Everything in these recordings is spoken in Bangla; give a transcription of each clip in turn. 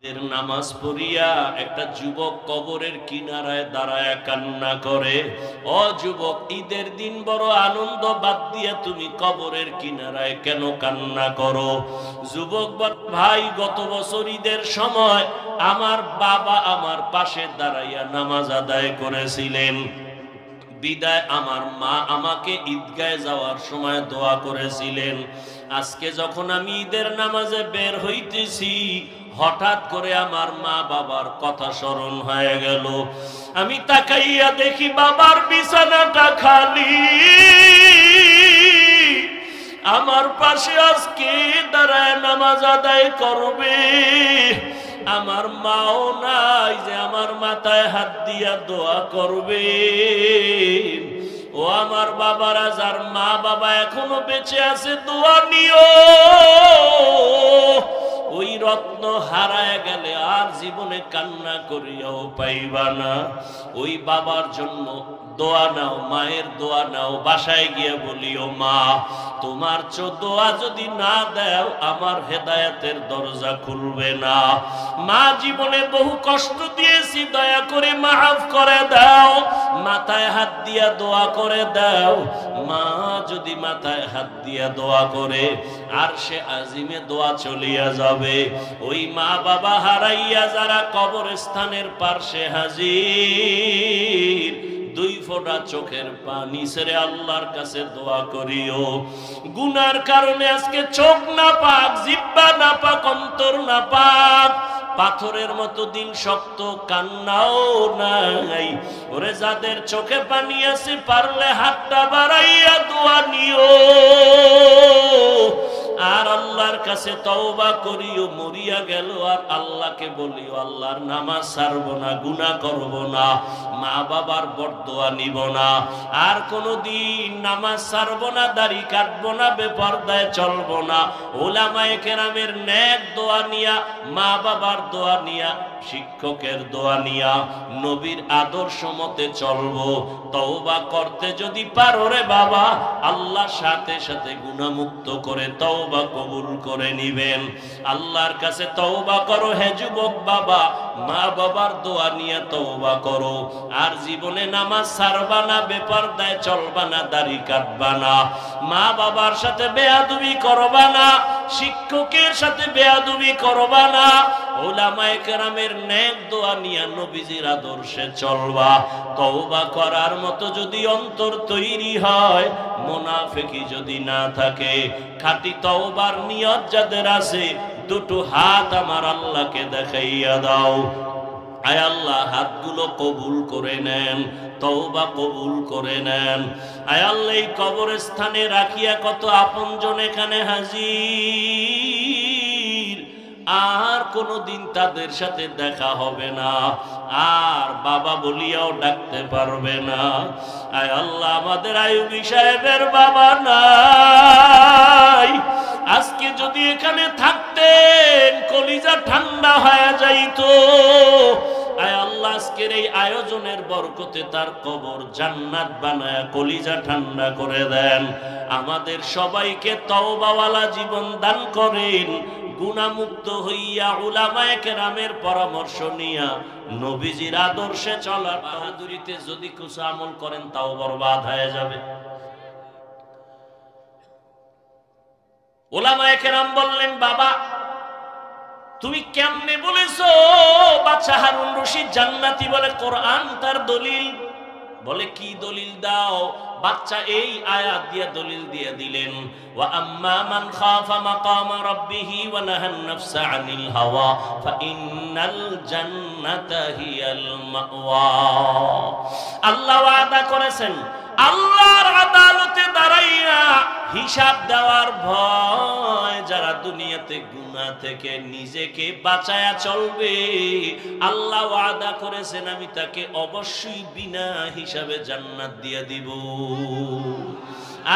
নামাজ পড়িয়া একটা যুবক কবরের কিনারায় দাঁড়ায় কান্না করে। ও যুবক, ঈদের দিন বড় আনন্দ, বাদ দিয়ে তুমি কবরের কিনারায় কেন কান্না করো? যুবক বলে, ভাই, গত বছর ঈদের সময় আমার বাবা আমার পাশে দাঁড়াইয়া নামাজ আদায় করেছিলেন। বিদায় আমার মা আমাকে ঈদগাহে যাওয়ার সময় দোয়া করেছিলেন। আজকে যখন আমি ঈদের নামাজে বের হইতেছি, হঠাৎ করে আমার মা বাবার কথা স্মরণ হয়ে গেল। আমি তাকাইয়া দেখি বাবার বিছানাটা খালি, আমার পাশে আজকে দাঁড়ায় নামাজ আদায় করবে। আমার মাও নাই যে আমার মাথায় হাত দিয়া দোয়া করবে। ও আমার বাবারা, যার মা বাবা এখনো বেঁচে আছে, দোয়া নিও। ওই রত্ন হারায় গেলে আর জীবনে কান্না করিয়াও পাইবা না। ওই বাবার জন্য দোয়া নাও, মায়ের দোয়া নাও। বাসায় গিয়ে বলিও, মা, তোমার দোয়া যদি না দাও আমার হেদায়েতের দরজা খুলবে না। মা, জীবনে বহু কষ্ট দিয়েছি, দয়া করে মাফ করে দাও। মাথায় হাত দিয়া দোয়া করে দাও। মা যদি মাথায় হাত দিয়া দোয়া করে, আর সে আজিমে দোয়া চলিয়া যাবে। ওই মা বাবা হারাইয়া যারা কবরস্থানের পার্শ্বে হাজির, দুই ফোঁটা চোখের পানি ছেড়ে আল্লাহর কাছে দোয়া করিও। গুনার কারণে আজকে চোখ না পাক, জিহ্বা না পাক, অন্তর না পাক, পাথরের মতো দিন শক্ত, কান্নাও নাই। ওরে, যাদের চোখে পানি আছে, পারলে হাতটা বাড়াইয়া দোয়া নিও আর আল্লাহর কাছে তওবা করিও। মরিয়া গেল আর আল্লাহকে বলিও, আল্লাহর নামাজ ছাড়বো না, গুনাহ করব না, মা বাবার বরদোয়া নিব না, আর কোনদিন নামাজ ছাড়বো না, দাড়ি কাটবো না, বেপরদায় চলবো না। উলামায়ে কেরামের নেক দোয়া নিয়া, মা বাবার দোয়া নিয়া, শিক্ষকের দোয়া নিয়া, নবীর আদর্শ মতে চলবো। তওবা করতে যদি পারো রে বাবা, আল্লাহ সাথে সাথে গুনাহমুক্ত করে তওবা কবুল করে নিবেন। আল্লাহর কাছে তওবা করো হে যুবক বাবা, মা বাবার দোয়া নিয়ে তওবা করো। আর জীবনে নামাজ ছাড়বা না, বেপরদায় চলবা না, দাড়ি কাটবা না, মা বাবার সাথে বেয়াদবি করবা না, শিক্ষকের সাথে বেয়াদবি করবা না। উলামায়ে কেরামের নেক দোয়া নিয়ে নবীজির আদর্শে চলবা। তওবা করার মতো যদি অন্তর তৈরি হয়, মুনাফিকি যদি না থাকে, খাঁটি তওবার নিয়ত যাদের আছে, দুটো হাত আমার আল্লাহকে দেখাইয়া দাও। আয় আল্লাহ, হাতগুলো কবুল করে নেন, তওবা কবুল করে নেন। আয় আল্লাহ, এই কবরস্থানে রাখিয়া কত আপনজন এখানে হাজির, আর কোনদিন তাদের সাথে দেখা হবে না, আর বাবা বলিয়াও ডাকতে পারবে না। আয় আল্লাহ, আমাদের আইয়ুবী সাহেবের বাবা নাই, আজকে যদি এখানে থাকতেন কলিজা ঠান্ডা হয়ে যাইতো। আয় আল্লাহ, আজকের এই আয়োজনের বরকতে তার কবর জান্নাত বানায়া কলিজা ঠান্ডা করে দেন। আমাদের সবাইকে তওবাওয়ালা জীবন দান করেন। গুনাহমুক্ত হইয়া উলামায়ে কেরামের পরামর্শ নিয়া নবীজির আদর্শে চলার। বাহাদুরিতে যদি কিছু আমল করেন তাও বরবাদ হয়ে যাবে। উলামায়ে কেরাম বললেন, বাবা, তুমি কেমনে বলেছো বাদশা হারুন রশিদ জান্নাতি? বলে, কোরআন তার দলিল। বলে, কি দলিল দাও? বাচ্চা এই আয়াত দিয়ে দলিল দিয়ে দিলেন, ওয়া আম্মা মান খাফা মাকামা রাব্বিহি ওয়া নাহান নাফসা আনিল হাওয়া ফাইন্নাল জান্নাতা হিয়াল মাওয়া। আল্লাহ ওয়াদা করেছেন, আল্লাহর আদালতে দাঁড়াইয়া হিসাব দেওয়ার ভয় যারা দুনিয়াতে গুনাহ থেকে নিজেকে বাঁচায়া চলবে, আল্লাহ ওয়াদা করেছেন আমি তাকে অবশ্যই বিনা হিসাবে জান্নাত দিয়ে দিব।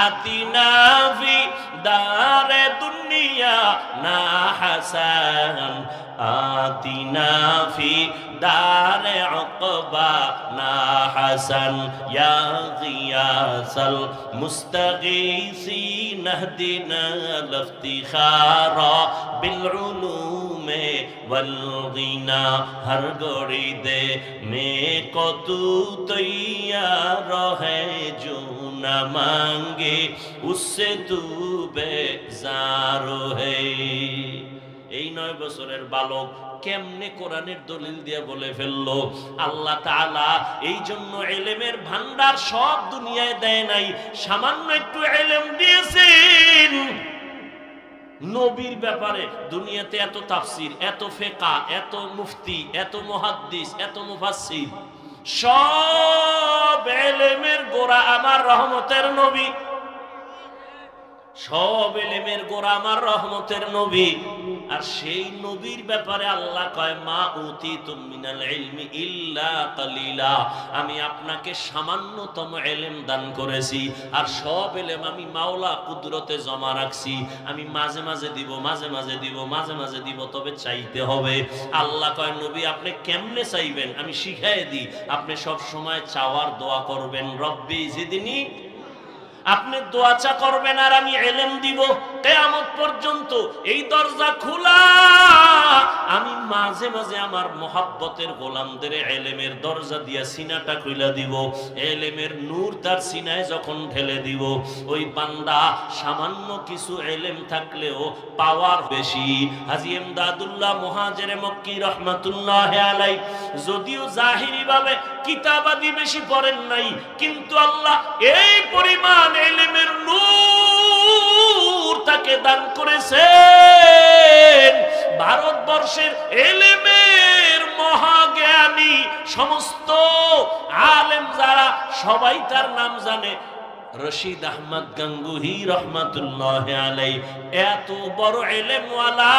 আতিনা ফি দারে দুনিয়া না হাসান আতিনা ফি দারে উকবা না হাসান ইয়া গিয়াসাল মুস্তাগীসিন ইহদিনা লিফতিখারা বিল উলুমে ওয়াল গিনা হর গড়ি দে মে কো তু তৈয়ার है जो न मांगे उससे तू बेजार है। এই 9 বছরের বালক কেমনে কোরআনের দলিল দিয়ে বলে ফেললো? আল্লাহ তাআলা এই জন্য ইলমের ভান্ডার সব দুনিয়ায় দেয় নাই, সামান্য একটু ইলম দিয়েছেন। নবীর ব্যাপারে দুনিয়াতে এত তাফসীর, এত ফিকহ, এত মুফতি, এত মুহাদ্দিস, এত মুফাসসির, সব ইলমের গোড়া আমার রহমতের নবী, সব ইলমের গোড়া আমার রহমতের নবী। আর সেই নবীর ব্যাপারে আল্লাহ কয় মা উতিতুম মিনাল ইলমি ইল্লা কালিলা, আমি আপনাকে সামান্যতম ইলম দান করেছি, আর সব ইলম আমি মাওলা কুদরতে জমা রাখছি। আমি মাঝে মাঝে দিব, মাঝে মাঝে দিব, মাঝে মাঝে দিব, তবে চাইতে হবে। আল্লাহ কয় নবী আপনি কেমনে চাইবেন আমি শিখাই দিই। আপনি সব সময় চাওয়ার দোয়া করবেন, রব্বি জিদনি। আপনি দোয়া চা করবেন আর আমি ইলম দিব। কিয়ামত পর্যন্ত এই দরজা খোলা। আমি মাঝে মাঝে আমার মোহাব্বতের গোলামদের ইলমের দরজা দিয়া সিনাটা খুলে দিব। ইলমের নূর তার সিনায় যখন ঢেলে দিব, ওই বান্দা সামান্য কিছু ইলম থাকলেও পাওয়ার বেশি। হাজী ইমদাদুল্লাহ মুহাজিরে মক্কি রাহমাতুল্লাহি আলাইহি যদিও জাহিরি ভাবে কিতাবাদি বেশি পড়েন নাই, কিন্তু আল্লাহ এই পরিমাণ ইলমের নূর তাকে দান করেছেন। ভারতবর্ষের ইলমের মহাজ্ঞানী সমস্ত আলেম যারা, সবাই তার নাম জানে। রশিদ আহমদ গাঙ্গুহি রহমাতুল্লাহি আলাইহি এত বড় ইলমওয়ালা,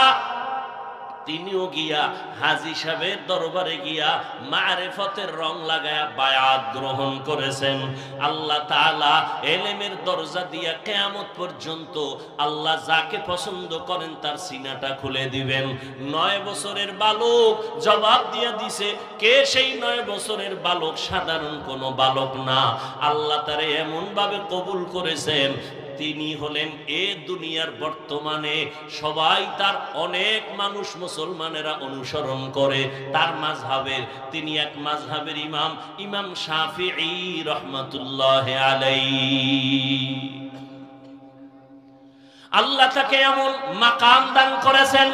তিনিও গিয়া হাজী সাহেবের দরবারে গিয়া মারিফতের রং লাগায়া বায়াত গ্রহণ করেছেন। আল্লাহ তাআলা ইলমের দরজা দিয়া কিয়ামত পর্যন্ত আল্লাহ যাকে পছন্দ করেন তার সিনাটা খুলে দিবেন। 9 বছরের বালক জবাব দিয়া দিছে, কে সেই 9 বছরের বালক? সাধারণ কোনো বালক না, আল্লাহ তারে এমন ভাবে কবুল করেছেন, তিনি হলেন এ দুনিয়ার বর্তমানে সবাই তার, অনেক মানুষ মুসলমানেরা অনুসরণ করে তার মাযহাবের। তিনি এক মাযহাবের ইমাম, ইমাম শাফিঈ রাহমাতুল্লাহি আলাইহি। আল্লাহ তাকে এমন মাকাম দান করেছেন।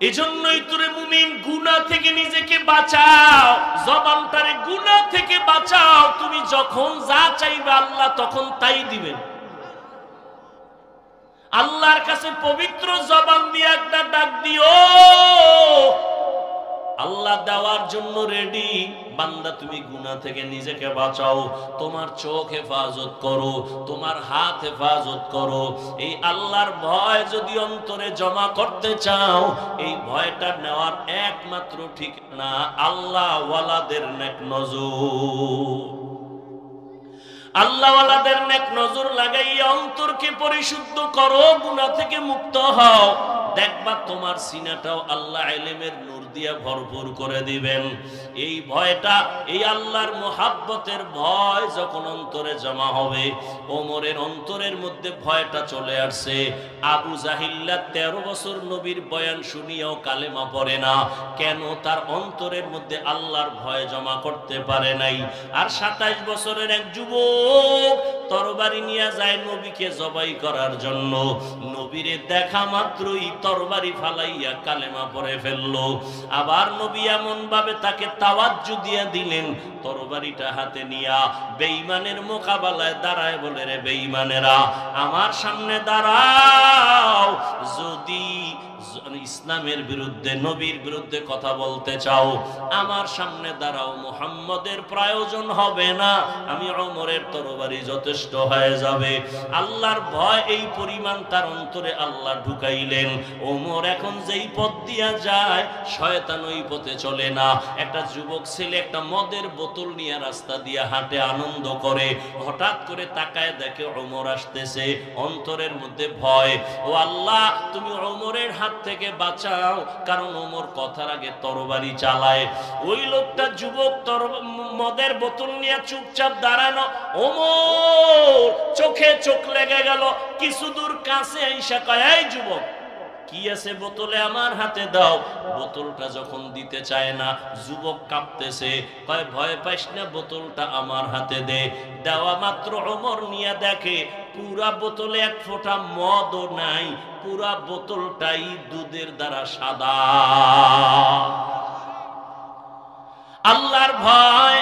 এজন্যই তোরে মুমিন গুনাহ থেকে নিজেকে বাঁচাও, জবানটারে গুনাহ থেকে বাঁচাও। তুমি যখন যা চাইবে আল্লাহ তখন তাই দিবেন। আল্লাহর কাছে পবিত্র জবান দিয়ে একটা ডাক দিও, আল্লাহ দেওয়ার জন্য রেডি। বান্দা তুমি গুনাহ থেকে নিজেকে বাঁচাও, তোমার চোখ হেফাজত করো, তোমার হাত হেফাজত করো। এই আল্লাহর ভয় যদি অন্তরে জমা করতে চাও, এই ভয়টা নেওয়ার একমাত্র ঠিকানা আল্লাহ ওয়ালাদের নেক নজর। আল্লাহ ওয়ালাদের নেক নজর লাগাইয়া অন্তরকে পরিশুদ্ধ করো, গুনাহ থেকে মুক্ত হও। দেখবা তোমার সিনাটাও আল্লাহ ইলমের নূর দিয়া ভরপুর করে দিবেন। এই ভয়টা, এই আল্লাহর মুহাব্বতের ভয় যখন অন্তরে জমা হবে, ওমরের অন্তরের মধ্যে ভয়টা চলে আসছে। আবু জাহিল্লা 13 বছর নবীর বয়ান শুনিয়াও কালেমা পড়ে না, কেন? তার অন্তরের মধ্যে আল্লাহর ভয় জমা করতে পারে নাই। আর 27 বছরের এক যুবক তরবারি নিয়ে যায় নবীকে জবাই করার জন্য। নবীরে দেখা মাত্রই তরবারি ফালাইয়া কালেমা পড়ে ফেললো। আবার নবী এমন ভাবে তাকে তাওয়াজ্জু দিয়ে দিলেন, তরবারিটা হাতে নিয়া বেঈমানের মোকাবেলায় দাঁড়ায় বলে, রে বেঈমানেরা আমার সামনে দাঁড়াও, যদি ইসলামের বিরুদ্ধে, নবীর বিরুদ্ধে কথা বলতে চাও, আমার সামনে দাঁড়াও, মুহাম্মদের প্রয়োজন হবে না, আমি ওমরের তরবারি যথেষ্ট হয়ে যাবে। আল্লাহর ভয় এই পরিমাণ তার অন্তরে আল্লাহ ঢুকাইলেন। ওমর এখন যেই পথ দিয়া যায়, শয়তান ওই পথে চলে না। একটা যুবক ছেলে একটা মদের বোতল নিয়ে রাস্তা দিয়ে হাঁটে, আনন্দ করে, হঠাৎ করে তাকায় দেখে ওমর আসতেছে, অন্তরের মধ্যে ভয়। ও আল্লাহ, তুমি ওমরের হাত থেকে বাঁচাও, কারণ ওমর কথার আগে তরবারি চালায়। ওই লোকটা যুবক মদের বোতল নিয়ে চুপচাপ দাঁড়ানো, ওমর চোখে চোখ লেগে গেল। কিছু দূর কাছে আইসা কয়, এই যুবক, কি আছে বোতলে, আমার হাতে দাও। বোতলটা যখন দিতে চায় না, যুবক কাঁপতেছে, কয় ভয় পাইস না, বোতলটা আমার হাতে দে। দেওয়া মাত্র ওমর নিয়ে দেখে পুরা বোতলে এক ফোঁটা মদও নাই, পুরা বোতলটাই দুধের দ্বারা সাদা। আল্লাহর ভয়।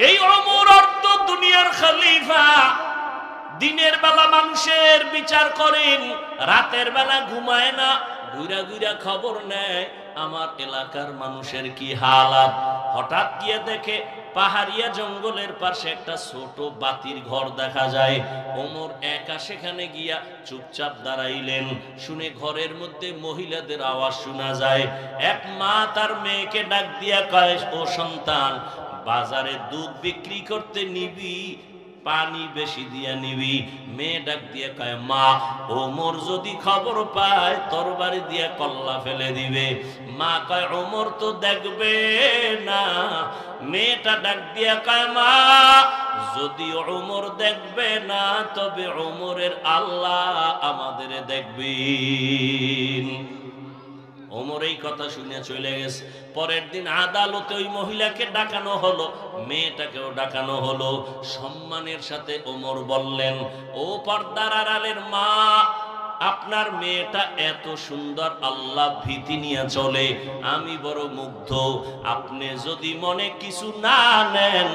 এই ওমর অর্থ দুনিয়ার খলিফা, দিনের বেলা মানুষের বিচার করেন, রাতের বেলা ঘুমায় না, ঘুরা ঘুরা খবর নেয় আমার এলাকার মানুষের কি হালাত। হঠাৎ গিয়ে দেখে পাহাড়িয়া জঙ্গলের পাশে একটা ছোট বাতির ঘর দেখা যায়। ওমর একা সেখানে গিয়া চুপচাপ দাঁড়াইলেন। শুনে ঘরের মধ্যে মহিলাদের আওয়াজ শোনা যায়। এক মা তার মেয়েকে ডাক দিয়া কয়, ও সন্তান, বাজারে দুধ বিক্রি করতে নিবি, পানি বেশি দিয়া নিবি। মেয়ে ডাক দিয়ে কয়, মা, ওমর যদি খবর পায় তরবারি দিয়ে কল্লা ফেলে দিবে। মা কয়, ওমর তো দেখবে না। মেয়েটা ডাক দিয়া কয়, মা, যদি ওমর দেখবে না, তবে ওমরের আল্লাহ আমাদের দেখবেন। ওমর এই কথা শুনে চলে গেছে। পরের দিন আদালতে ওই মহিলাকে ডাকানো হলো, মেয়েটাকেও ডাকানো হলো। সম্মানের সাথে ওমর বললেন, ও পর্দার আড়ালের মা, আপনার মেয়েটা এত সুন্দর, আল্লাহ ভীতি নিয়ে চলে, আমি বড় মুগ্ধ। আপনি যদি মনে কিছু না নেন,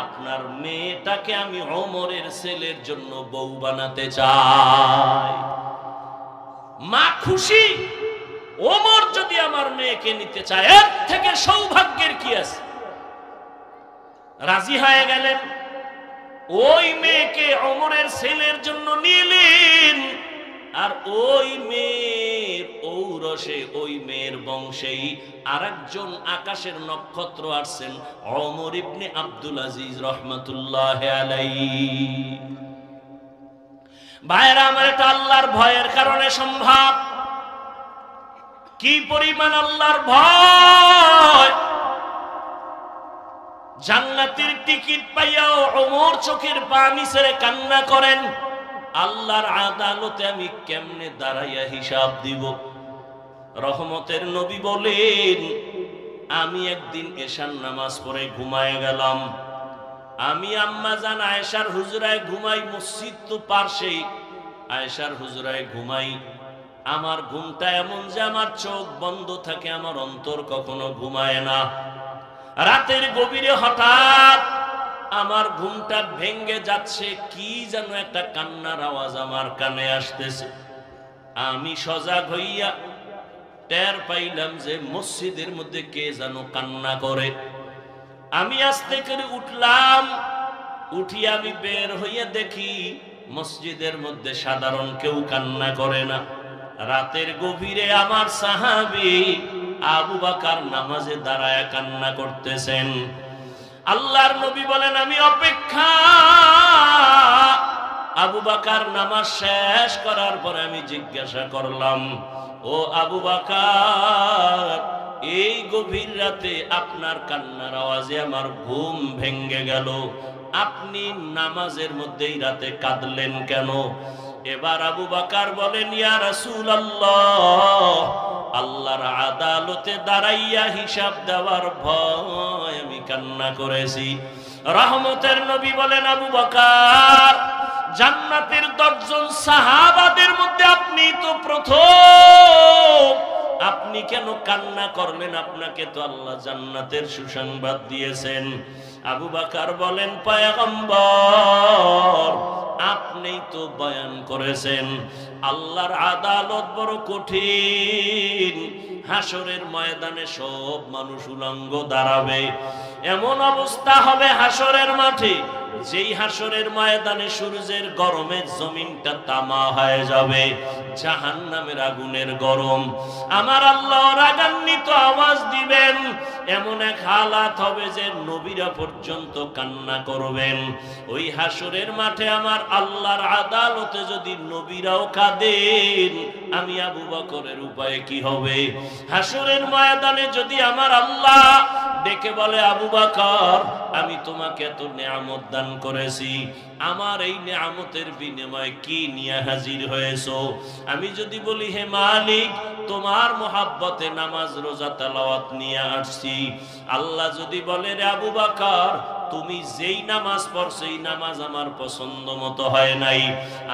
আপনার মেয়েটাকে আমি ওমরের ছেলের জন্য বউ বানাতে চাই। মা খুশি, ওমর যদি আমার মেয়েকে নিতে চায়, এর থেকে সৌভাগ্যের কি আছে। রাজি হয়ে গেলেন। ওই মেয়েকে ওমরের ছেলের জন্য নিলেন। আর ওই মেয়ের ঔরসে, ওই মেয়ের বংশেই আরেকজন আকাশের নক্ষত্র আসছেন, ওমর ইবনে আব্দুল আজিজ রহমাতুল্লাহ আলাইহি। ভাইরা আমার, এটা আল্লাহর ভয়ের কারণে সম্ভব। কি পরিমাণ আল্লাহর ভয়! জান্নাতের টিকিট পাইয়াও ওমর চোখের পানি ছেড়ে কান্না করেন, আল্লাহর আদালতে আমি কেমনে দাঁড়াইয়া হিসাব দিব। রহমতের নবী বলেন, আমি একদিন এশার নামাজ পড়ে ঘুমায় গেলাম। আমি আম্মা জান আয়েশার হুজরায় ঘুমাই, মসজিদ তো পাশেই, আয়েশার হুজরায় ঘুমাই। আমার ঘুমটা এমন যে আমার চোখ বন্ধ থাকে, আমার অন্তর কখনো ঘুমায় না। রাতের গভীরে হঠাৎ আমার ঘুমটা ভেঙ্গে যাচ্ছে, কি যেন একটা কান্নার আওয়াজ আমার কানে আসতেছে। আমি সজাগ হইয়া টের পাইলাম যে মসজিদের মধ্যে কে যেন কান্না করে। আমি আস্তে করে উঠলাম, উঠিয়া আমি বের হইয়া দেখি মসজিদের মধ্যে সাধারণ কেউ কান্না করে না। রাতের গভীরে আমার সাহাবী আবু বকর নামাজে দাঁড়ায় কান্না করতেছেন। আল্লাহর নবী বলেন, আমি অপেক্ষা। আবু বকর নামাজ শেষ করার পরে আমি জিজ্ঞাসা করলাম, ও আবু বকর, এই গভীর রাতে আপনার কান্নার আওয়াজে আমার ঘুম ভেঙ্গে গেল, আপনি নামাজের মধ্যেই রাতে কাঁদলেন কেন? এবার আবু বকর বলেন, ইয়া রাসূলুল্লাহ, আল্লাহর আদালতে দাঁড়াইয়া হিসাব দেওয়ার ভয় আমি কান্না করেছি। রহমতের নবী বলেন, আবু বকর, জান্নাতের 10 জন সাহাবাদের মধ্যে আপনি তো প্রথম, আপনি কেন কান্না করলেন? আপনাকে তো আল্লাহ জান্নাতের সুসংবাদ দিয়েছেন। আবু বকর বলেন, পয়গম্বর, আপনিই তো বয়ান করেছেন আল্লাহর আদালত বড় কঠিন। হাসরের ময়দানে সব মানুষ উলঙ্গ দাঁড়াবে, এমন অবস্থা হবে হাসরের মাঠে, যেই হাসরের ময়দানে সূর্যের গরমে জমিনটা তামা হয়ে যাবে, জাহান্নামের আগুনের গরম। আমার আল্লাহ রাগান্বিত আওয়াজ দিবেন, এমন এক হালাত হবে যে নবীরা পর্যন্ত কান্না করবেন। ওই হাসরের মাঠে আমার আল্লাহর আদালতে যদি নবীরাও কাঁদেন, আমি আবু বকরের উপায়ে কি হবে? হাসরের ময়দানে যদি আমার আল্লাহ ডেকে বলে, আবু বকর আমি তোমাকে এত নেয়ামত দান করেছি, আমার এই নেয়ামতের বিনিময়ে কি নিয়ে হাজির হয়েছো? আমি যদি বলি, হে মালিক তোমার মোহাব্বতে নামাজ রোজা তেলাওয়াত নিয়ে আসছি, আল্লাহ যদি বলে, রে আবু বকর তুমি যেই নামাজ পড়ছো এই নামাজ আমার পছন্দ মতো হয় নাই,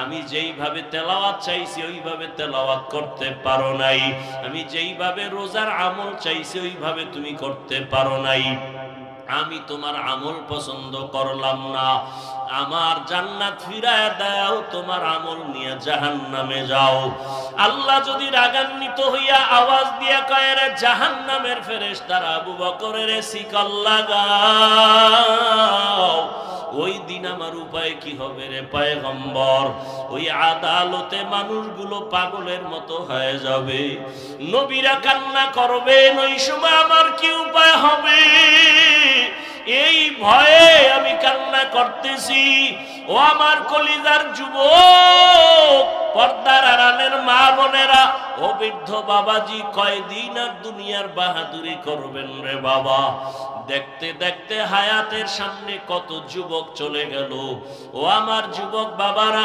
আমি যেইভাবে তেলাওয়াত চাইছি ওইভাবে তেলাওয়াত করতে পারো নাই, আমি যেইভাবে রোজার আমল চাইছি ওইভাবে তুমি করতে পারো নাই, আমি তোমার আমল পছন্দ করলাম না, আমার জান্নাত ফিরায় দাও, তোমার আমল নিয়ে জাহান্নামে যাও। আল্লাহ যদি রাগান্বিত হইয়া আওয়াজ দিয়া কয়, রে জাহান্নামের ফেরেশতারা আবু বকরের শিকল লাগাও, ওই দিন আমার উপায় কি হবে রে পয়গম্বর? ওই আদালতে মানুষগুলো পাগলের মতো হয়ে যাবে, নবীরা কান্না করবেন, ওই সময় আমার কি উপায় হবে? এই ভয়ে আমি কান্না করতেছি। ও আমার কলিজার যুবক, পর্দার আড়ালের মা বোনেরা, ও বৃদ্ধ বাবাজি, কয়দিন আর দুনিয়ার বাহাদুরি করবেন রে বাবা? দেখতে দেখতে হায়াতের সামনে কত যুবক চলে গেল। ও আমার যুবক বাবারা,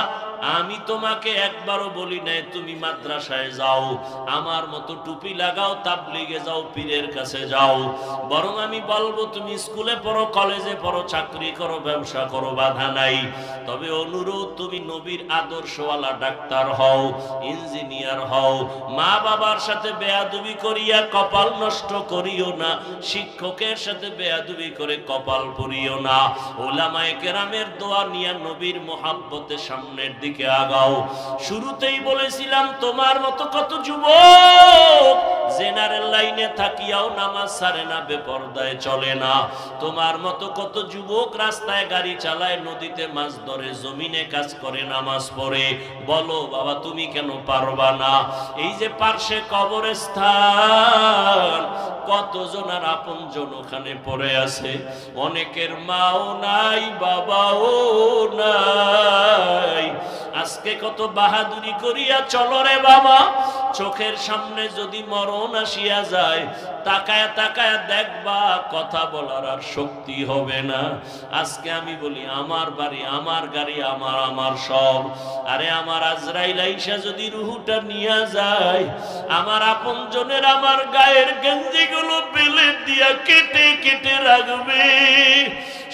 আমি তোমাকে একবারও বলি নাই তুমি মাদ্রাসায় যাও, আমার মতো টুপি লাগাও, তাবলিগে যাও, পীরের কাছে যাও, বরং আমি বলবো তুমি স্কুলে পড়ো, কলেজে পড়ো, চাকরি করো, ব্যবসা করো, বাধা নাই। তবে অনুরোধ, তুমি নবীর আদর্শওয়ালা ডাক্তার হও, ইঞ্জিনিয়ার হও, মা বাবার সাথে বেয়াদবি করিয়া কপাল নষ্ট করিও না, শিক্ষকের সাথে বেয়াদবি করে কপাল পরিও না, ওলামায়ে কেরামের দোয়া নিয়ে নবীর মোহাব্বতে সামনের দিকে আগাও। শুরুতেই বলেছিলাম তোমার মতো কত যুবক জেনারেল লাইনে থাকিয়াও নামাজ ছাড়ে না, বেপরদায় চলে না। তোমার মতো কত যুবক রাস্তায় গাড়ি চালায়, নদীতে মাছ ধরে, জমিনে কাজ করে, নামাজ পড়ে। বলো বাবা তুমি কেন পারবা না? এই যে পার্শ্বে কবরস্থান, কতজন আর আপন জন ওখানে পড়ে আছে, অনেকের মাও নাই, বাবাও নাই। আজকে কত বাহাদুরি করিয়া চলো রে বাবা, চোখের সামনে যদি মরণ আসিয়া যায়, তাকায় তাকায় দেখবা, কথা বলার আর শক্তি হবে না। আজকে আমি বলি, আমার বাড়ি, আমার গাড়ি, আমার সব, আরে আমার আজরাইল আইসা যদি রুহুটা নিয়ে যায়, আমার আপনজনের আমার গায়ের গেঞ্জিগুলো বেলেট দিয়া কেটে কেটে রাখবে,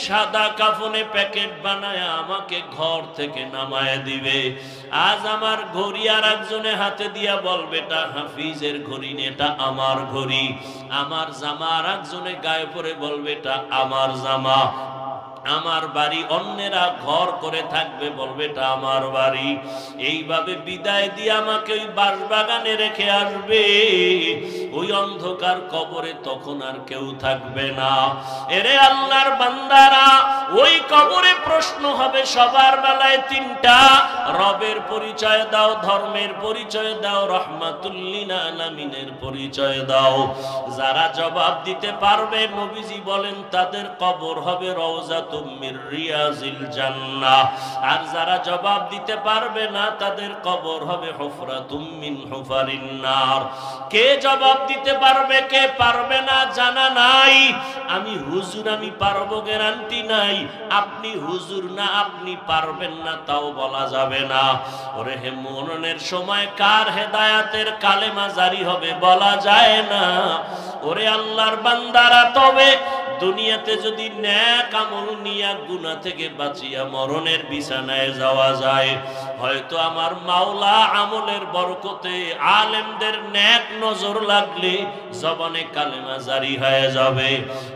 সাদা কাফনে প্যাকেট বানায় আমাকে ঘর থেকে নামায় দিবে। আজ আমার ঘড়ি আর একজনে হাতে দিয়া বলবে এটা হাফিজের ঘড়ি, এটা আমার ঘড়ি। আমার জামা আর একজনে গায়ে পরে বলবে এটা আমার জামা। আমার বাড়ি অন্যেরা ঘর করে থাকবে, বলবে এটা আমার বাড়ি। এইভাবে বিদায় দিয়ে আমাকে ওই বাঁশবাগানে রেখে আসবে, ওই অন্ধকার কবরে তখন আর কেউ থাকবে না। এরে আল্লাহর বান্দারা, ওই কবরে প্রশ্ন হবে সবার বেলায় তিনটা, রবের পরিচয় দাও, ধর্মের পরিচয় দাও, রহমাতুল লিল আলামিনের পরিচয় দাও। যারা জবাব দিতে পারবে, নবীজি বলেন তাদের কবর হবে রওজাতুম মির রিয়াজিল জান্নাহ। আর যারা জবাব দিতে পারবে না, তাদের কবর হবে হুফরাতুম মিন হুফারিন নার। কে জবাব দিতে পারবে, কে পারবে না জানা নাই। আমি হুজুর, আমি পারবো গ্যারান্টি নাই। আপনি হুজুর না, আপনি পারবেন না তাও বলা যাবে না। ওরে হে, মরণের সময় কার হেদায়াতের কালেমা জারি হবে বলা যায় না। ওরে আল্লাহর বান্দারা, তবে দুনিয়াতে যদি নেক আমল নিয়া গুনাহ থেকে বাঁচিয়া মরণের বিছানায় যাওয়া যায়, হয়তো আমার মাওলা আমলের বরকতে, আলেমদের নেক নজর লাগলে জবানে কালেমা জারি হয়ে যাবে।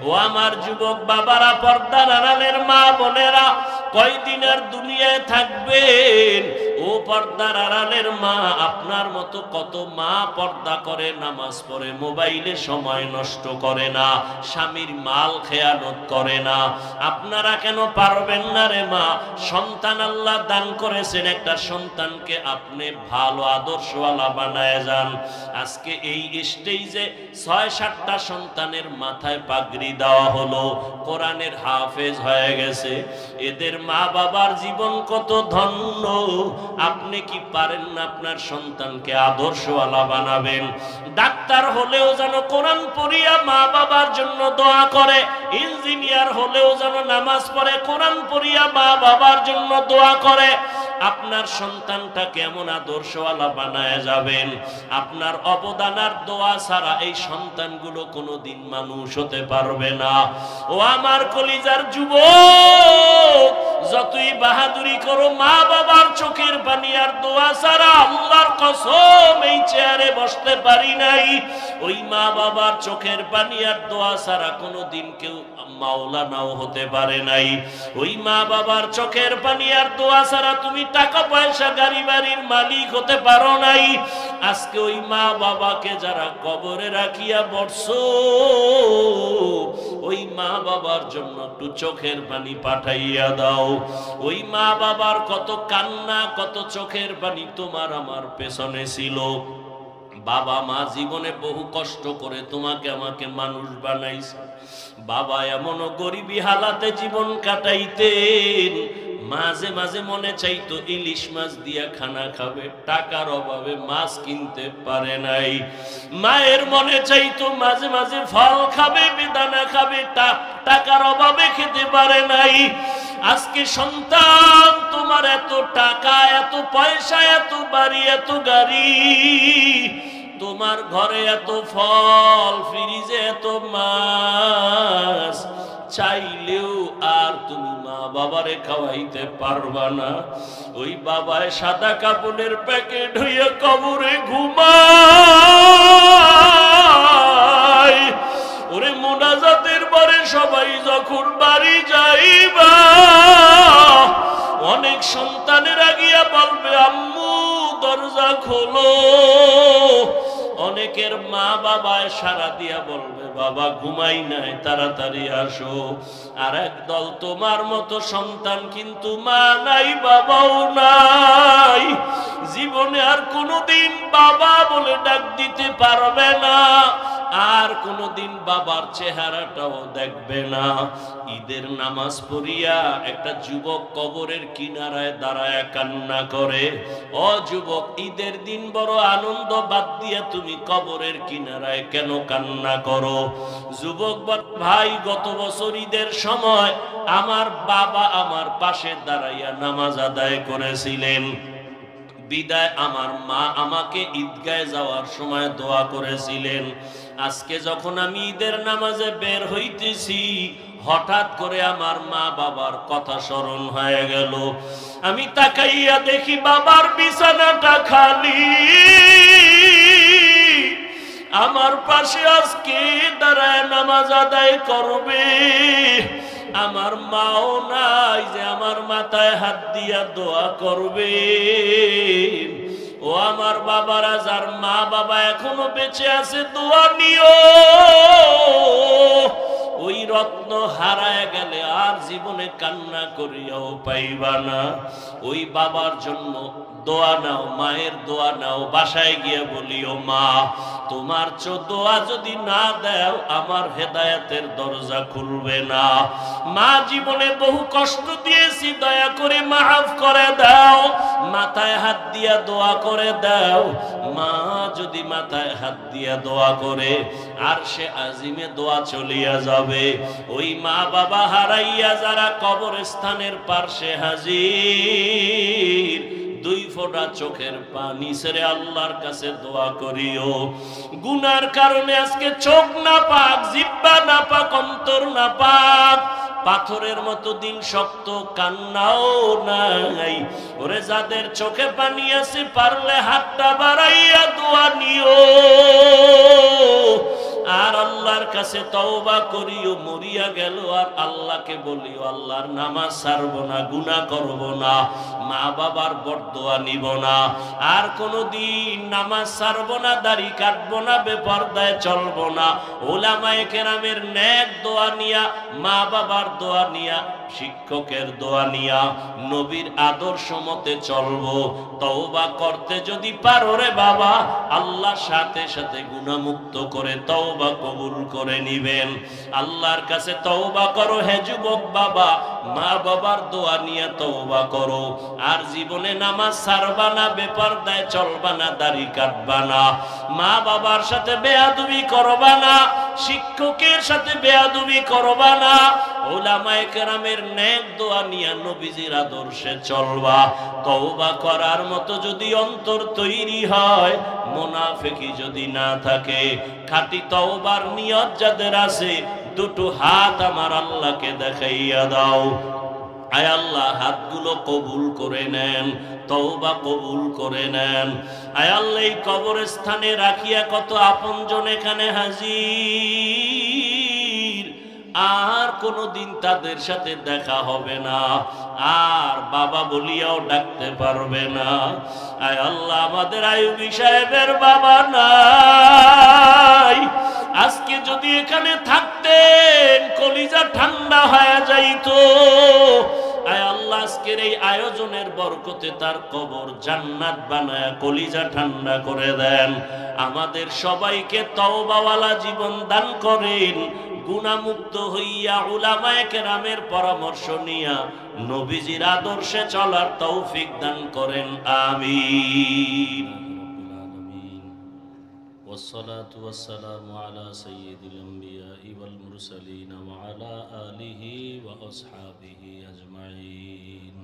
ও আমার যুবক বাবারা, পর্দার আড়ালের মা বোনেরা, কয়দিন আর দুনিয়ায় থাকবেন? ও পর্দার আড়ালের মা, আপনার মতো কত মা পর্দা করে, নামাজ পড়ে, মোবাইলে সময় নষ্ট করে না, স্বামীর মাল খেয়ানত করে না। আপনারা কেন পারবেন না রে মা? সন্তান আল্লাহ দান করেছেন, একটা সন্তানকে আপনি ভালো আদর্শওয়ালা বানায় যান। আজকে এই স্টেজে ৬-৭টা সন্তানের মাথায় পাগড়ি দেওয়া হলো, কোরআনের হাফেজ হয়ে গেছে। এদের মা বাবার জীবন কত ধন্য। আপনি কি পারেন না আপনার সন্তানকে আদর্শওয়ালা বানাবেন? ডাক্তার হলেও যেন কোরআন পড়িয়া মা বাবার জন্য দোয়া করে, ইঞ্জিনিয়ার হলেও যেন নামাজ পড়ে, কোরআন পড়িয়া মা বাবার জন্য দোয়া করে। আপনার সন্তানটা কেমন আদর্শওয়ালা বানায় যাবেন? আপনার অবদান আর দোয়া ছাড়া এই সন্তানগুলো কোনোদিন মানুষ হতে পারবে না। ও আমার কলিজার যুবক, যতই বাহাদুরি করো, মা বাবার চোখের পানি আর দোয়া ছাড়া আল্লাহর কসম এই চেয়ারে বসতে পারি নাই। ওই মা বাবার চোখের পানি আর দোয়া ছাড়া কোনোদিন কেউ মাওলানাও হতে পারে নাই। ওই মা বাবার চোখের পানি আর দোয়া ছাড়া তুমি টাকা পয়সা গাড়ি বাড়ির মালিক হতে পারো নাই। আজকে ওই মা বাবাকে যারা কবরে রাখিয়া বসছো, ওই মা বাবার জন্য একটু চোখের পানি পাঠাইয়া দাও। ওই মা বাবার কত কান্না, কত চোখের পানি তোমার আমার পেছনে ছিল। বাবা মা জীবনে বহু কষ্ট করে তোমাকে আমাকে মানুষ বানাইছে। বাবা এমনও গরিবী হালাতে জীবন কাটাইতেন, মাঝে মাঝে মনে চাইতো ইলিশ মাছ দিয়া খানা খাবে, টাকার অভাবে মাছ কিনতে পারে নাই। মায়ের মনে চাইতো মাঝে মাঝে ফল খাবে, বেদানা খাবে, টাকার অভাবে খেতে পারে নাই। আজকে সন্তান তোমার এত টাকা, এত পয়সা, এত বাড়ি, এত গাড়ি, তোমার ঘরে এত ফল, ফ্রিজে এত মাছ, চাইলেও আর তুমি মা বাবারে খাওয়াইতে পারবা না। ওই বাবায় সাদা কাপড়ের প্যাকেট হইয়া কবরে ঘুমায়। ওরে মোনাজাতের পরে সবাই যখন বাড়ি যাইবা, অনেক সন্তানের আগিয়া বলবে আম্মু দরজা খোলো। অনেকের মা বাবায় সারা দিয়া বলবে বাবা ঘুমাই নাই, তাড়াতাড়ি আসো। আর একদল তোমার মতো সন্তান কিন্তু মা নাই, বাবাও নাই, জীবনে আর কোনোদিন বাবা বলে ডাক দিতে পারবে না, আর কোনোদিন বাবার চেহারাটাও দেখবে না। ঈদের নামাজ পড়িয়া একটা যুবক কবরের কিনারায় দাঁড়ায় কান্না করে। ও যুবক, ঈদের দিন বড় আনন্দ বাদ দিয়া তুমি কবরের কিনারায় কেন কান্না করো? যুবক ভাই, গত বছর ঈদের সময় আমার বাবা আমার পাশে দাঁড়াইয়া নামাজ আদায় করেছিলেন। বিদায় আমার মা আমাকে ঈদগাহে যাওয়ার সময় দোয়া করেছিলেন। আজকে যখন আমি ঈদের নামাজে বের হইতেছি, হঠাৎ করে আমার মা বাবার কথা স্মরণ হয়ে গেল। আমি তাকাইয়া দেখি বাবার বিছানাটা খালি, আমার পাশে আজকে দাঁড়ায় নামাজ আদায় করবে আমার মাও নাই যে আমার মাথায় হাত দিয়া দোয়া করবে। ও আমার বাবারা, যার মা বাবা এখনো বেঁচে আছে, দোয়া নিও। ওই রত্ন হারায় গেলে আর জীবনে কান্না করিয়াও পাইবা না। ওই বাবার জন্য দোয়া নাও, মায়ের দোয়া নাও। বাসায় গিয়ে বলিও মা, তোমার দোয়া যদি না দাও আমার হেদায়েতের দরজা খুলবে না। মা জীবনে বহু কষ্ট দিয়েছি, দয়া করে মাফ করে দাও। মাথায় হাত দিয়া দোয়া করে দাও। মা যদি মাথায় হাত দিয়া দোয়া করে, আর সে আজিমে দোয়া চলিয়া যাবে। ওই মা বাবা হারাইয়া যারা কবরস্থানের পার্শ্বে হাজির, দুই ফোঁটা চোখের পানি ছেড়ে আল্লাহর কাছে দোয়া করিও। গুনার কারণে আজকে চোখ না পাক, জিহ্বা না পাক, অন্তর না পাক, পাথরের মতো দিন শক্ত, কান্নাও নাই। ওরে যাদের চোখে পানি আছে, পারলে হাতটা বাড়াইয়া দোয়া নিও। আর আল্লাহর কাছে তওবা করিও, মরিয়া গেল আর আল্লাহকে বলিও আল্লাহর নামাজ ছাড়বো না, গুনাহ করব না, মা বাবার বরদোয়া নিব না, আর কোনোদিন নামাজ ছাড়বো না, দাড়ি কাটবো না, বেপরদায় চলবো না, উলামায়ে কেরামের নেক দোয়া নিয়া, মা বাবার দোয়া নিয়া, শিক্ষকের দোয়া নিয়া, নবীর আদর্শ মতে চলবো। তওবা করতে যদি পারো রে বাবা, আল্লাহ সাথে সাথে গুনাহমুক্ত করে তওবা কবুল করে নিবেন। আল্লাহর কাছে তওবা করো হে যুবক বাবা, মা বাবার দোয়া নিয়ে তওবা করো, আর জীবনে নামাজ ছাড়বা না, বেপরদায় চলবা না, দাড়ি কাটবা না, মা বাবার সাথে বেয়াদবি করবা না, শিক্ষকের সাথে বেয়াদবি করবা না, উলামায়ে কেরামের নেক দোয়া নিয়ে নবীজির আদর্শে চলবা। তওবা করার মতো যদি অন্তর তৈরি হয়, মুনাফিকি যদি না থাকে, খাঁটি তওবার নিয়ত যাদের আছে, দুটো হাত আমার আল্লাহকে দেখাইয়া দাও। আয় আল্লাহ, হাতগুলো কবুল করে নেন, তওবা কবুল করে নেন। আয় আল্লাহ, এই কবরস্থানে রাখিয়া কত আপনজন এখানে হাজির, আর কোনোদিন তাদের সাথে দেখা হবে না, আর বাবা বলিয়াও ডাকতে পারবে না। আয় আল্লাহ, আমাদের আইয়ুবী সাহেবের বাবা নাই, আজকে যদি এখানে থাকতেন কলিজা ঠান্ডা হয়ে যাইতো। আয় আল্লাহ, আজকের এই আয়োজনের বরকতে তার কবর জান্নাত বানায়া কলিজা ঠান্ডা করে দেন। আমাদের সবাইকে তওবাওয়ালা জীবন দান করেন, গুনাহমুক্ত হইয়া উলামায়ে কেরামের পরামর্শ নিয়া নবীজির আদর্শে চলার তৌফিক দান করেন, আমিন। والصلاة والسلام على سيد الأنبياء والمرسلين وعلى آله وأصحابه أجمعين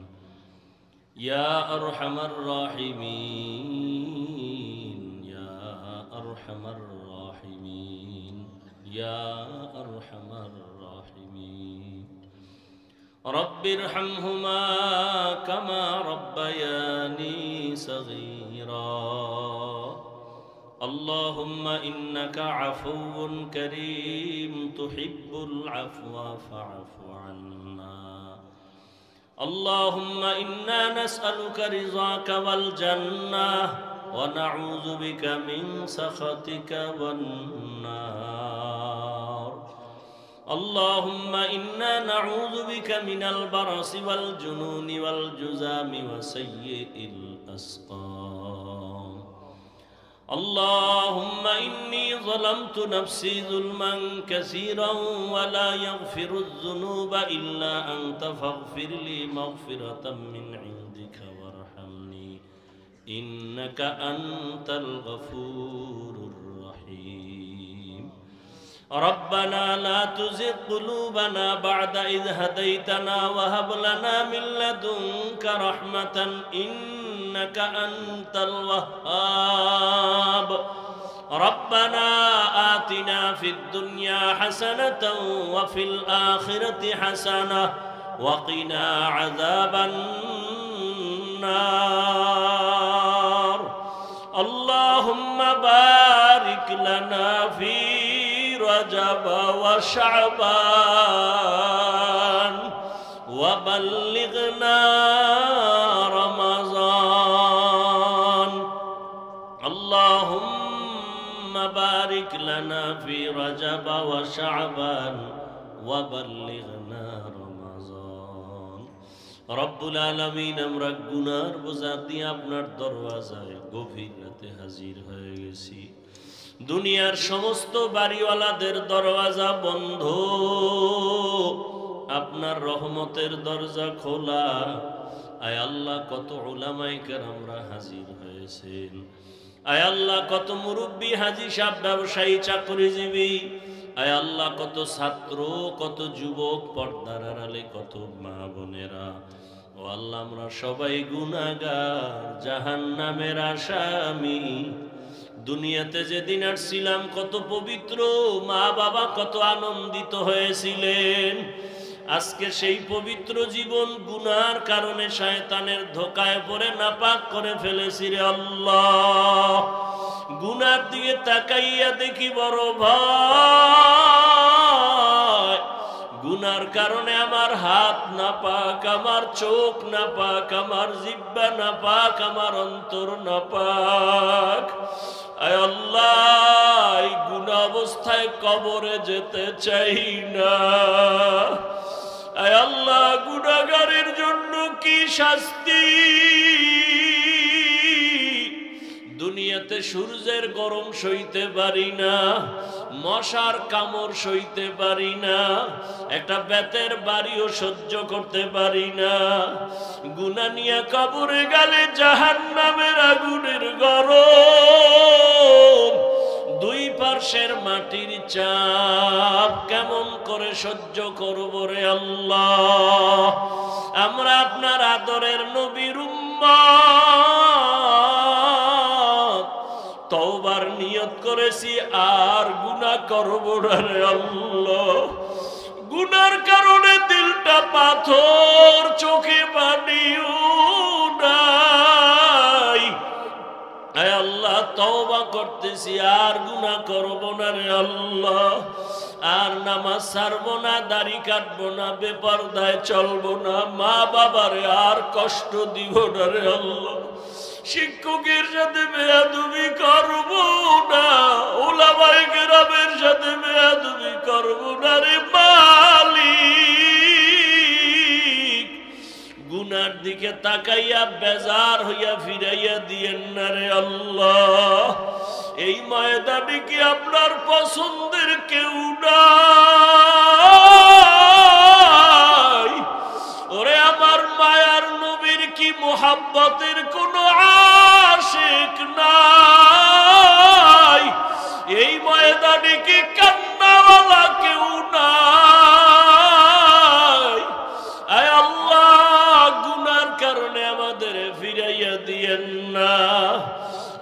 يا أرحم الراحمين يا أرحم الراحمين يا أرحم الراحمين رب ارحمهما كما ربياني صغيرا اللهم إنك عفو كريم تحب العفو فاعف عنا اللهم إنا نسألك رضاك والجنة ونعوذ بك من سخطك والنار اللهم إنا نعوذ بك من البرص والجنون والجذام وسيء الأسقام اللهم إني ظلمت نفسي ظلما كثيرا ولا يغفر الذنوب إلا أنت فاغفر لي مغفرة من عندك وارحمني إنك أنت الغفور الرحيم ربنا لا تزغ قلوبنا بعد إذ هديتنا وهب لنا من لدنك رحمة إنك أنت الوهاب ربنا آتنا في الدنيا حسنة وفي الآخرة حسنة وقنا عذاب النار اللهم بارك لنا في رجب وشعبان وبلغنا رمضان اللهم بارك لنا في رجب وشعبان وبلغنا رمضان رب العالمين আমরা গুনার বোঝা দিয়ে আপনার দরওয়াজায় গভীর রাতে হাজির হয়ে গেছি দুনিয়ার সমস্ত বাড়িওয়ালাদের দরওয়াজা বন্ধ আপনার রহমতের দরজা খোলা আয় আল্লাহ কত উলামায়ে কেরামরা হাজির হয়েছেন আয় আল্লাহ কত মুরব্বি হাজী সাহেব ব্যবসায়ী চাকরিজীবী আয় আল্লাহ কত ছাত্র কত যুবক পর্দার আড়ালে কত মা বোনেরা ও আল্লাহ আমরা সবাই গুনাহগার জাহান্নামের আসামি দুনিয়াতে যেদিন আসছিলাম কত পবিত্র মা বাবা কত আনন্দিত হয়েছিলেন আজকে সেই পবিত্র জীবন গুনার কারণে শয়তানের ধোঁকায় পড়ে নাপাক করে ফেলেছি রে আল্লাহ গুনার দিকে তাকাইয়া দেখি বড় ভাই, গুনার কারণে আমার হাত নাপাক, আমার চোখ নাপাক, আমার জিহ্বা নাপাক, আমার অন্তর নাপাক। আয় আল্লাহ, এই গুনাহ অবস্থায় কবরে যেতে চাই না। আয় আল্লাহ, গুনাহগারের জন্য কি শাস্তি! দুনিয়াতে সূর্যের গরম সইতে পারি না, মশার কামড় সইতে পারি না, একটা বেতের বাড়িও সহ্য করতে পারি না। গুনাহ নিয়ে কবরে গেলে জাহান্নামের আগুনের গরম, দুই পার্শ্বের মাটির চাপ কেমন করে সহ্য করব রে আল্লাহ! আমরা আপনার আদরের নবীর উম্মত, তওবার নিয়ত করেছি আর গুনাহ করব না রে আল্লাহ। গুনার কারণে দিলটা পাথর, চোখে পানিও নাই। আয় আল্লাহ, তওবা করতেছি আর গুনাহ করব না রে আল্লাহ। আর নামাজ ছাড়বো না, দাড়ি কাটবো না, বেপরদায় চলবো না, মা বাবারে আর কষ্ট দিব না রে আল্লাহ। শিক্ষকের সাথে বেয়াদবি করব না, ওলামায়ে কেরামের সাথে বেয়াদবি করব না রে মালিক। গুনার দিকে তাকাইয়া বেজার হইয়া ফিরাইয়া দিয়েন না রে আল্লাহ। এই ময়দানে কি আপনার পছন্দের কেউ নাই? ওরে আমার মায়ার নবীর কি মুহাব্বতের কোনো আশিক নাই? এই ময়দানে কি কান্নাওয়ালা কেউ নাই? আয় আল্লাহ, গুনার কারণে আমাদের ফিরাইয়া দিয়েন না।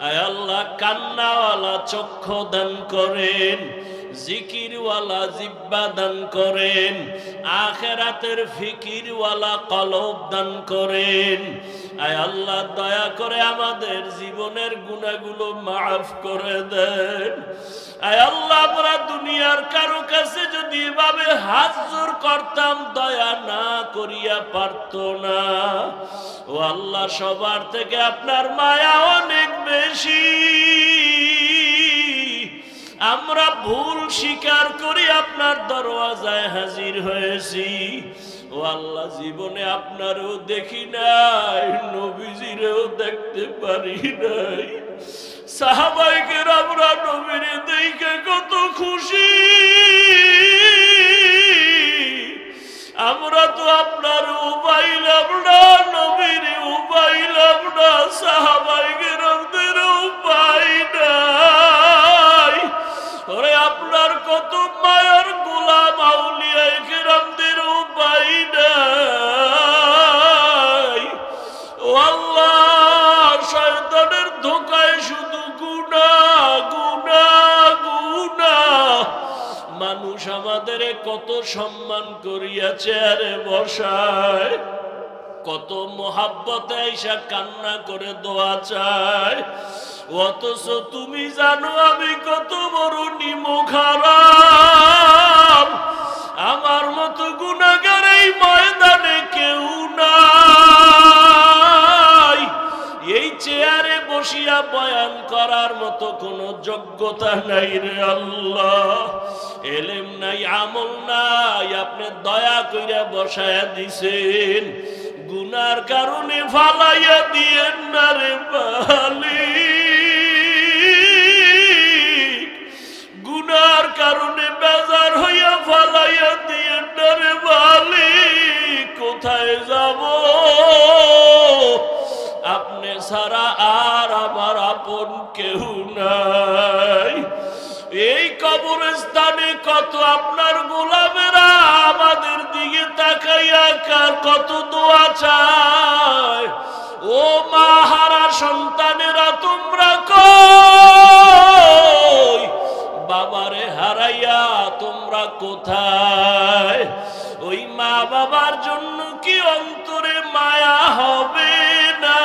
আয় আল্লাহ, কান্নাওয়ালা চক্ষু দান করেন, জিকিরওয়ালা জিহ্বা দান করেন, আখিরাতের ফিকিরওয়ালা কলব দান করেন। আয় আল্লাহ, দয়া করে আমাদের জীবনের গুনাহগুলো মাফ করে দেন। আয় আল্লাহ, আমরা দুনিয়ার কারো কাছে যদি এভাবে হাত জোর করতাম, দয়া না করিয়া পারত না। ও আল্লাহ, সবার থেকে আপনার মায়া অনেক বেশি। আমরা ভুল স্বীকার করি আপনার দরওয়াজায় হাজির হয়েছি। ও আল্লাহ, জীবনে আপনারও দেখি নাই, নবীজিরেও দেখতে পারি নাই। সাহাবায়ে কেরামরা নবীরে দেখে কত খুশি, আমরা তো আপনার উপাইলাম না, নবীর উপাইলাম না, সাহাবায়ে কেরামদের উপাই নাই। ওরে আপনার কত মায়ার গোলাম আউলিয়ায়ে কেরামদের উপাই নাই। ও আল্লাহ, শয়তানের ধোঁকায় শুধু গুনাহ গুনাহ গুনাহ। মানুষ আমাদের কত সম্মান করিয়া চেয়ারে বসায়, কত মোহাব্বতে আইসা কান্না করে দোয়া চায়, অথচ তুমি জানো আমি কত বড় নিমুখারাম। আমার মতো গুনাহগার এই ময়দানে কেউ নাই। এই চেয়ারে বসিয়া বয়ান করার মতো কোনো যোগ্যতা নাই রে আল্লাহ। এলেম নাই, আমল নাই, আপনি দয়া কইরা বসায়া দিছেন। গুনার কারণে ফালাইয়া দিয়েন না রে মালিক। গুনার কারণে বেজার হইয়া ফালাইয়া দিয়েন না রে মালিক। কোথায় যাব? আপনি ছাড়া আর আমার আপন কেউ নাই। এই কবরস্থানে কত আপনার গোলামেরা আমাদের দিকে তাকাইয়া কত দোয়া চায়। ও মা হারা সন্তানেরা, তোমরা কই? বাবারে হারাইয়া তোমরা কোথায়? ওই মা বাবার জন্য কি অন্তরে মায়া হবে না?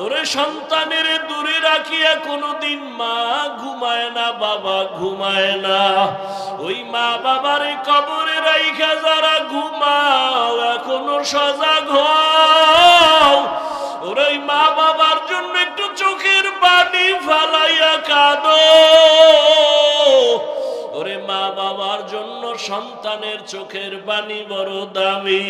ওরে সন্তানের দূরে রাখিয়া কোনোদিন মা ঘুমায় না, বাবা ঘুমায় না। ওই মা বাবার কবরে রাইখা যারা ঘুমাও, এখনো সজাগ হও। ওই মা বাবার জন্য একটু চোখের পানি ফালাইয়া কাঁদো। ওরে মা বাবার জন্য সন্তানের চোখের পানি বড় দামি।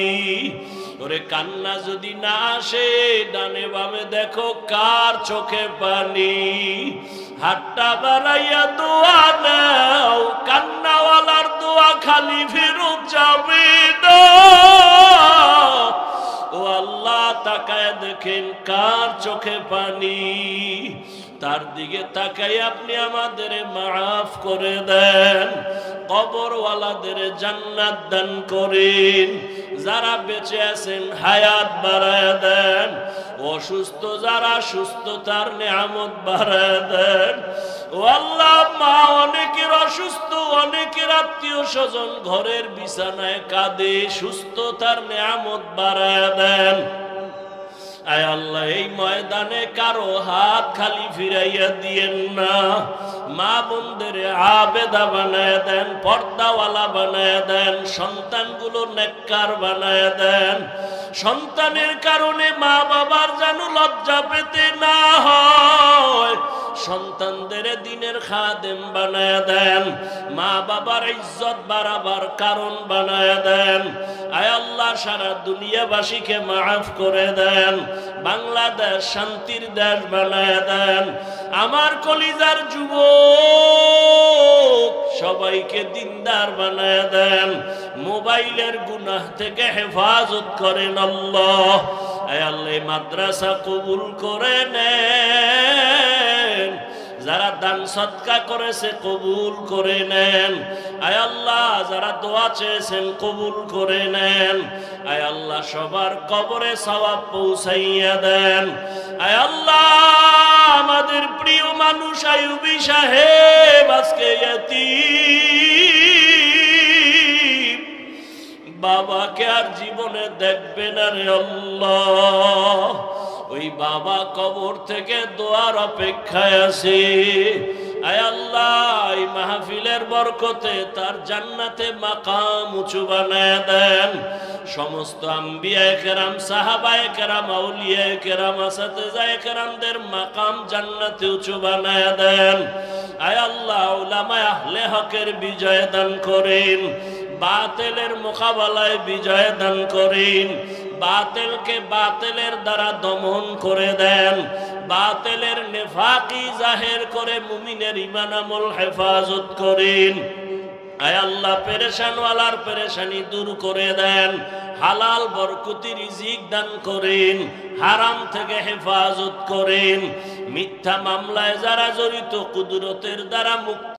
ওরে কান্না যদি না আসে, ডানে বামে দেখো কার চোখে পানি। হাতটা বাড়াইয়া দোয়া নাও, কান্নাওয়ালার দোয়া খালি ফেরত যাবে না। ও আল্লাহ, তাকায় দেখেন কার চোখে পানি, তার দিকে তাকাই আপনি আমাদের মাফ করে দেন। কবরওয়ালাদের জান্নাত দান করেন। যারা বেঁচে আছেন হায়াত বাড়ায় দেন। অসুস্থ যারা সুস্থতার নিয়ামত বাড়ায় দেন। ও আল্লাহ, মা অনেকের অসুস্থ, অনেকের আত্মীয় স্বজন ঘরের বিছানায় কাঁদে, সুস্থতার নিয়ামত বাড়ায় দেন। আয় আল্লাহ, এই ময়দানে কারো হাত খালি ফিরাইয়া দিয়েন না। মা বোনদের আবেদা বানায় দেন, পর্দাওয়ালা বানায় দেন, সন্তানগুলো নেককার বানায় দেন। সন্তানের কারণে মা বাবার যেন লজ্জা পেতে না হয়। সন্তানদের দিনের খাদেম বানায় দেন। মা বাবার ইজ্জত বাড়াবার কারণ বানায় দেন। আয় আল্লাহ, সারা দুনিয়াবাসীকে মাফ করে দেন। বাংলাদেশ শান্তির দেশ বানায় দেন। আমার কলিজার যুবক সবাইকে দিনদার বানায় দেন। মোবাইলের গুনাহ থেকে হেফাজত করেন আল্লাহ। আয় আল্লাহ, মাদ্রাসা কবুল করে নেন। যারা দান সদকা করেছে কবুল করে নেন। আয় আল্লাহ, যারা দোয়া চেয়েছেন কবুল করে নেন। আয় আল্লাহ, সবার কবরে সওয়াব পৌঁছাইয়া দেন। আয় আল্লাহ, আমাদের প্রিয় মানুষ আইয়ুবী সাহেব আজকে ইয়াতীম, বাবাকে আর জীবনে দেখবে না রে আল্লাহ। ওই বাবা কবর থেকে দোয়ার অপেক্ষায় আছে। আয় আল্লাহ, এই মাহফিলের বরকতে তার জান্নাতে মাকাম উঁচু বানায় দেন। সমস্ত আম্বিয়ায়ে কেরাম, সাহাবায়ে কেরাম, আউলিয়ায়ে কেরাম, আসাতিজায়ে কেরামদের মাকাম জান্নাতে উঁচু বানায় দেন। আয় আল্লাহ, উলামায়ে আহলে হকের বিজয় দান করেন। বাতিলের মোকাবেলায় বিজয় দান করেন। বাতিলকে বাতিলের দ্বারা দমন করে দেন। বাতিলের নেফাকি জাহের করে মুমিনের ঈমান আমল হেফাজত করেন। আয় আল্লাহ, পেরেশানওয়ালার পেরেশানি দূর করে দেন। হালাল বরকতি রিজিক দান করেন। হারাম থেকে হেফাজত করেন। মিথ্যা মামলায় যারা জড়িত কুদরতের দ্বারা মুক্ত